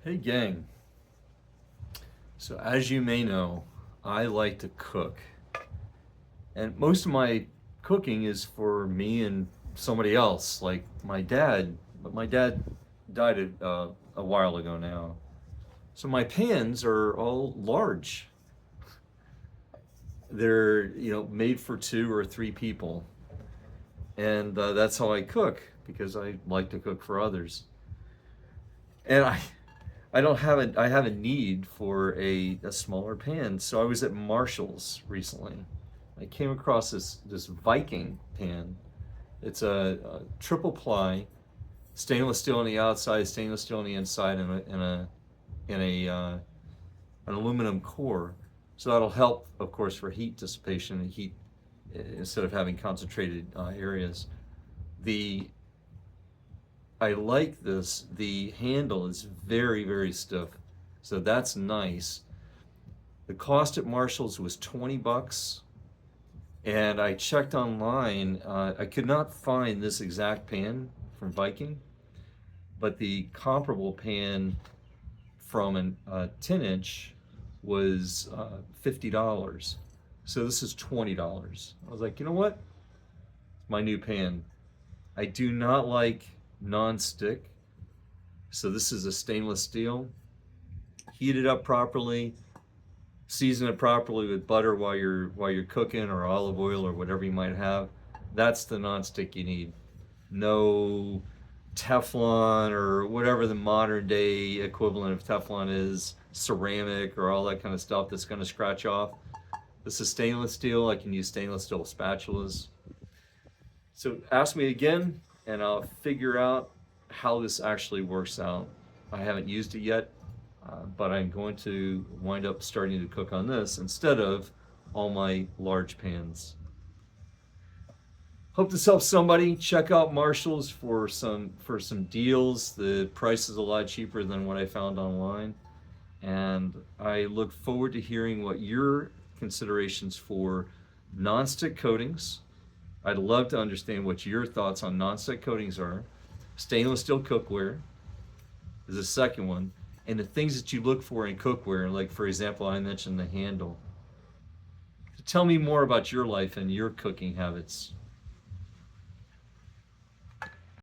Hey gang, so as you may know, I like to cook. And most of my cooking is for me and somebody else, like my dad. But my dad died a while ago now. So my pans are all large. They're, made for 2 or 3 people. And that's how I cook because I like to cook for others. And I have a need for a smaller pan. So I was at Marshall's recently. I came across this Viking pan. It's a triple ply, stainless steel on the outside, stainless steel on the inside, and an aluminum core. So that'll help, of course, for heat dissipation and heat instead of having concentrated areas. The I like this. The handle is very, very stiff. So that's nice. The cost at Marshall's was $20. And I checked online. I could not find this exact pan from Viking, but the comparable pan from a 10-inch was $50. So this is $20. I was like, you know what? It's my new pan. I do not like non-stick. So this is a stainless steel. Heat it up properly, season it properly with butter while you're cooking, or olive oil, or whatever you might have. That's the non-stick you need. No Teflon or whatever the modern day equivalent of Teflon is, ceramic or all that kind of stuff that's going to scratch off. This is stainless steel. I can use stainless steel spatulas. So ask me again and I'll figure out how this actually works out. I haven't used it yet, but I'm going to wind up starting to cook on this instead of all my large pans. Hope this helps somebody. Check out Marshall's for some deals. The price is a lot cheaper than what I found online. And I look forward to hearing what your considerations for nonstick coatings. I'd love to understand what your thoughts on nonstick coatings are. Stainless steel cookware is the second one. And the things that you look for in cookware, like for example, I mentioned the handle. Tell me more about your life and your cooking habits.